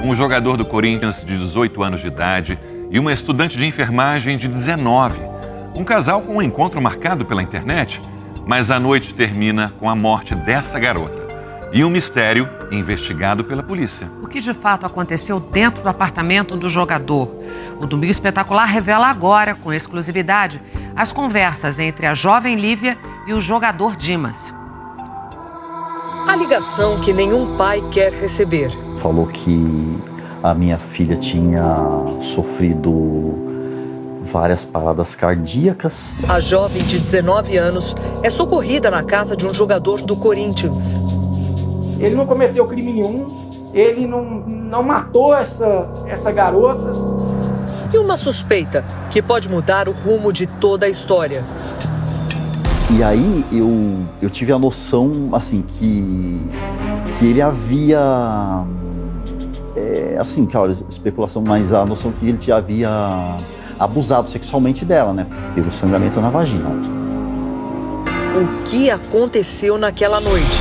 um jogador do Corinthians de 18 anos de idade e uma estudante de enfermagem de 19. Um casal com um encontro marcado pela internet, mas a noite termina com a morte dessa garota. E um mistério investigado pela polícia. O que de fato aconteceu dentro do apartamento do jogador? O Domingo Espetacular revela agora, com exclusividade, as conversas entre a jovem Lívia e o jogador Dimas. A ligação que nenhum pai quer receber. Falou que a minha filha tinha sofrido várias paradas cardíacas. A jovem de 19 anos é socorrida na casa de um jogador do Corinthians. Ele não cometeu crime nenhum, ele não matou essa garota. E uma suspeita que pode mudar o rumo de toda a história. E aí eu tive a noção, assim, que ele havia... assim, claro, especulação, mas a noção que ele havia abusado sexualmente dela, né? Pelo sangramento na vagina. O que aconteceu naquela noite?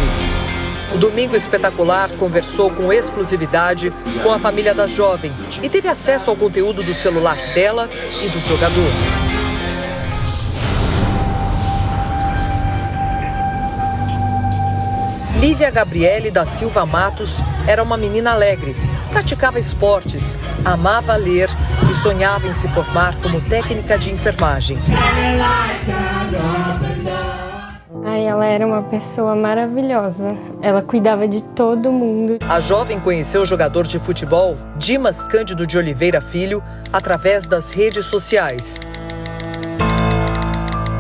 O Domingo Espetacular conversou com exclusividade com a família da jovem e teve acesso ao conteúdo do celular dela e do jogador. Lívia Gabriele da Silva Matos era uma menina alegre, praticava esportes, amava ler e sonhava em se formar como técnica de enfermagem. Ela era uma pessoa maravilhosa. Ela cuidava de todo mundo. A jovem conheceu o jogador de futebol Dimas Cândido de Oliveira Filho através das redes sociais.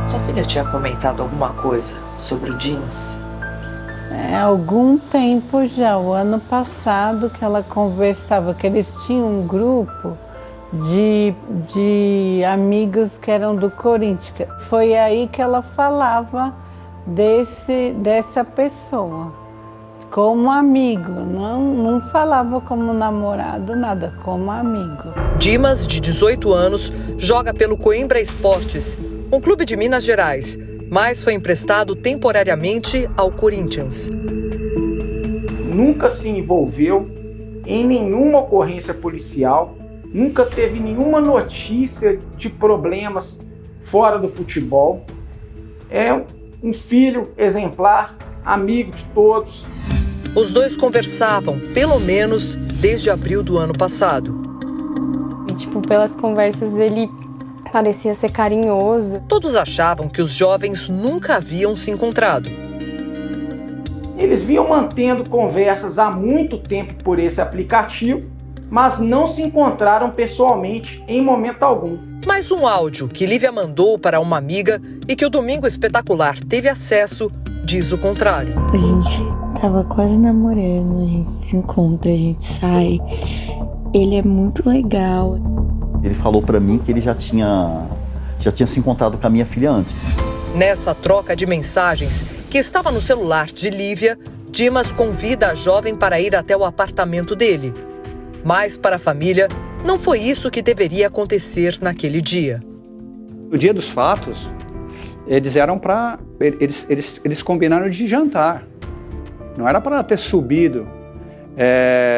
Sua filha tinha comentado alguma coisa sobre o Dimas? Há algum tempo já, o ano passado, que ela conversava, que eles tinham um grupo de amigos que eram do Corinthians. Foi aí que ela falava dessa pessoa, como amigo, não falava como namorado, nada, como amigo. Dimas, de 18 anos, joga pelo Coimbra Esportes, um clube de Minas Gerais, mas foi emprestado temporariamente ao Corinthians. Nunca se envolveu em nenhuma ocorrência policial, nunca teve nenhuma notícia de problemas fora do futebol. É um filho exemplar, amigo de todos. Os dois conversavam, pelo menos, desde abril do ano passado. E, pelas conversas, ele parecia ser carinhoso. Todos achavam que os jovens nunca haviam se encontrado. Eles vinham mantendo conversas há muito tempo por esse aplicativo, mas não se encontraram pessoalmente em momento algum. Mas um áudio que Lívia mandou para uma amiga e que o Domingo Espetacular teve acesso diz o contrário. A gente tava quase namorando, a gente se encontra, a gente sai. Ele é muito legal. Ele falou pra mim que ele já tinha se encontrado com a minha filha antes. Nessa troca de mensagens que estava no celular de Lívia, Dimas convida a jovem para ir até o apartamento dele. Mas para a família, não foi isso que deveria acontecer naquele dia. No dia dos fatos, eles combinaram de jantar. Não era para ter subido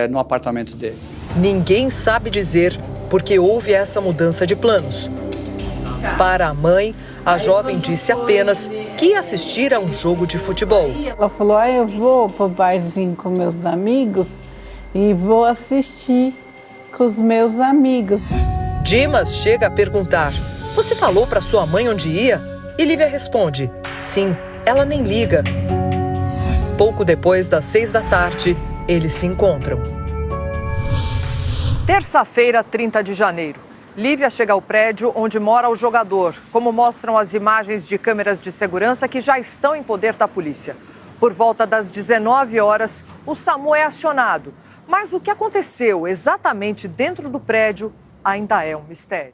no apartamento dele. Ninguém sabe dizer porque houve essa mudança de planos. Para a mãe, a jovem disse apenas que ia assistir a um jogo de futebol. Ela falou, eu vou pro barzinho com meus amigos e vou assistir com os meus amigos. Dimas chega a perguntar, você falou para sua mãe onde ia? E Lívia responde, sim, ela nem liga. Pouco depois das 6 da tarde, eles se encontram. Terça-feira, 30 de janeiro. Lívia chega ao prédio onde mora o jogador, como mostram as imagens de câmeras de segurança que já estão em poder da polícia. Por volta das 19 horas, o SAMU é acionado. Mas o que aconteceu exatamente dentro do prédio ainda é um mistério.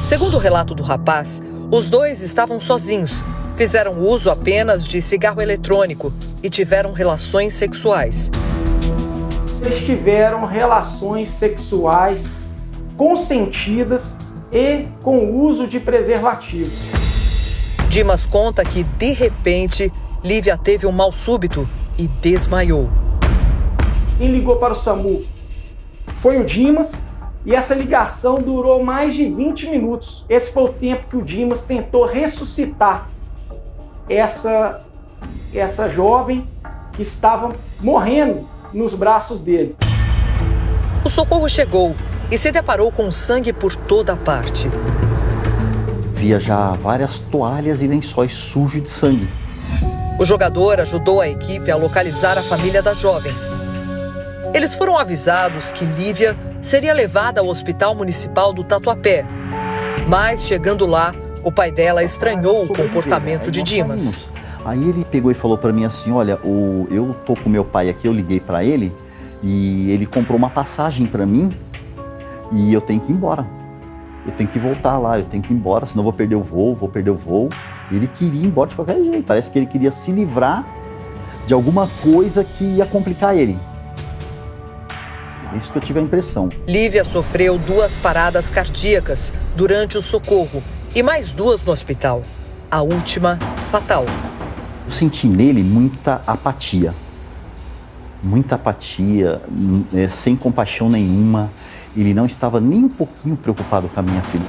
Segundo o relato do rapaz, os dois estavam sozinhos, fizeram uso apenas de cigarro eletrônico e tiveram relações sexuais. Eles tiveram relações sexuais consentidas e com o uso de preservativos. Dimas conta que, de repente, Lívia teve um mal súbito e desmaiou. Quem ligou para o SAMU foi o Dimas, e essa ligação durou mais de 20 minutos. Esse foi o tempo que o Dimas tentou ressuscitar essa jovem que estava morrendo nos braços dele. O socorro chegou e se deparou com sangue por toda parte. Via já várias toalhas e lençóis sujos de sangue. O jogador ajudou a equipe a localizar a família da jovem. Eles foram avisados que Lívia seria levada ao Hospital Municipal do Tatuapé. Mas, chegando lá, o pai dela estranhou o comportamento de Dimas. Aí ele pegou e falou para mim assim, olha, eu tô com meu pai aqui, eu liguei para ele e ele comprou uma passagem para mim e eu tenho que ir embora. Eu tenho que voltar lá, eu tenho que ir embora, senão eu vou perder o voo. Ele queria ir embora de qualquer jeito, parece que ele queria se livrar de alguma coisa que ia complicar ele. Isso que eu tive a impressão. Lívia sofreu 2 paradas cardíacas durante o socorro e mais 2 no hospital. A última, fatal. Eu senti nele muita apatia, sem compaixão nenhuma. Ele não estava nem um pouquinho preocupado com a minha filha.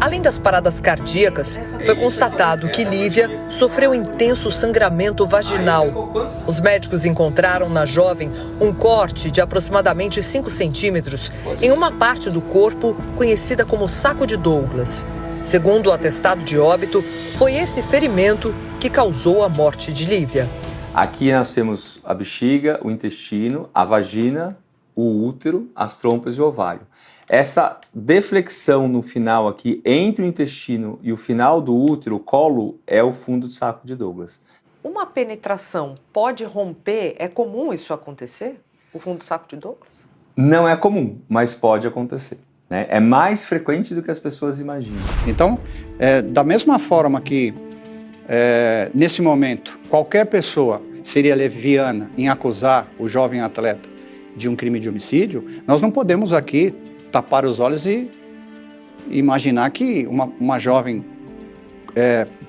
Além das paradas cardíacas, foi constatado que Lívia sofreu intenso sangramento vaginal. Os médicos encontraram na jovem um corte de aproximadamente 5 centímetros em uma parte do corpo conhecida como saco de Douglas. Segundo o atestado de óbito, foi esse ferimento que causou a morte de Lívia. Aqui nós temos a bexiga, o intestino, a vagina, o útero, as trompas e o ovário. Essa deflexão no final aqui, entre o intestino e o final do útero, o colo, é o fundo do saco de Douglas. Uma penetração pode romper? É comum isso acontecer? O fundo do saco de Douglas? Não é comum, mas pode acontecer. Né? É mais frequente do que as pessoas imaginam. Então, da mesma forma que, nesse momento, qualquer pessoa seria leviana em acusar o jovem atleta de um crime de homicídio, nós não podemos aqui tapar os olhos e imaginar que uma jovem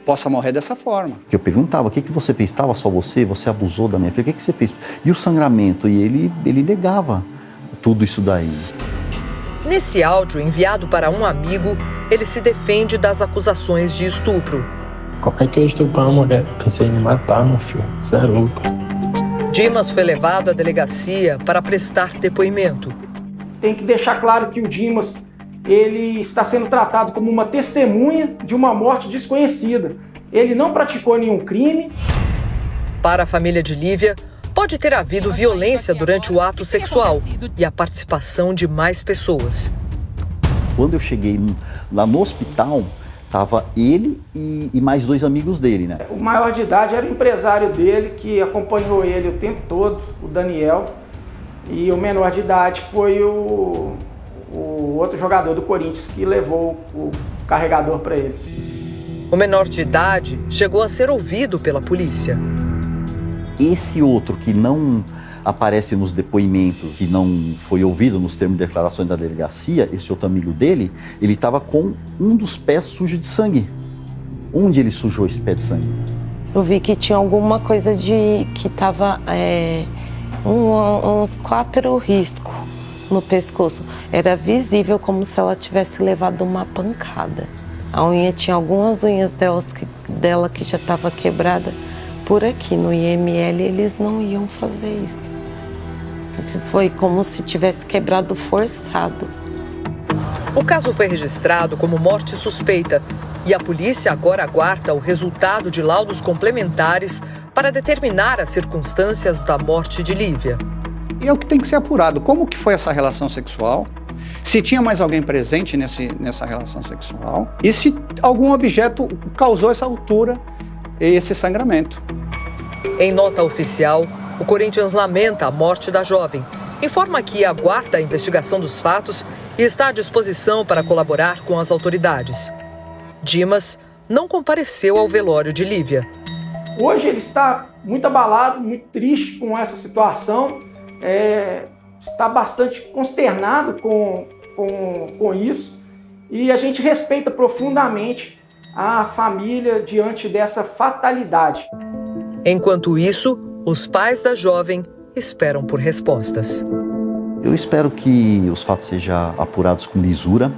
possa morrer dessa forma. Eu perguntava, o que você fez? Estava só você? Você abusou da minha filha? O que você fez? E o sangramento? E ele negava tudo isso daí. Nesse áudio enviado para um amigo, ele se defende das acusações de estupro. Qualquer que eu estuprar uma mulher, pensei em me matar, meu filho. Você é louco. Dimas foi levado à delegacia para prestar depoimento. Tem que deixar claro que o Dimas, ele está sendo tratado como uma testemunha de uma morte desconhecida. Ele não praticou nenhum crime. Para a família de Lívia, pode ter havido violência durante o ato sexual e a participação de mais pessoas. Quando eu cheguei lá no hospital, estava ele e mais 2 amigos dele, né? O maior de idade era o empresário dele, que acompanhou ele o tempo todo, o Daniel. E o menor de idade foi o outro jogador do Corinthians que levou o carregador para ele. O menor de idade chegou a ser ouvido pela polícia. Esse outro que não aparece nos depoimentos, que não foi ouvido nos termos de declarações da delegacia, esse outro amigo dele, ele estava com um dos pés sujo de sangue. Onde ele sujou esse pé de sangue? Eu vi que tinha alguma coisa que estava uns 4 riscos no pescoço. Era visível como se ela tivesse levado uma pancada. A unha tinha algumas unhas dela que já estava quebrada. Por aqui no IML eles não iam fazer isso. Foi como se tivesse quebrado forçado. O caso foi registrado como morte suspeita e a polícia agora aguarda o resultado de laudos complementares para determinar as circunstâncias da morte de Lívia. E é o que tem que ser apurado. Como que foi essa relação sexual? Se tinha mais alguém presente nessa relação sexual? E se algum objeto causou essa altura e esse sangramento? Em nota oficial, o Corinthians lamenta a morte da jovem. Informa que aguarda a investigação dos fatos e está à disposição para colaborar com as autoridades. Dimas não compareceu ao velório de Lívia. Hoje ele está muito abalado, muito triste com essa situação, está bastante consternado com isso e a gente respeita profundamente a família diante dessa fatalidade. Enquanto isso, os pais da jovem esperam por respostas. Eu espero que os fatos sejam apurados com lisura,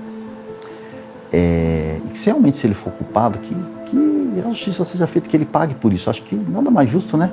e que realmente, se ele for culpado, que a justiça seja feita, que ele pague por isso. Acho que nada mais justo, né?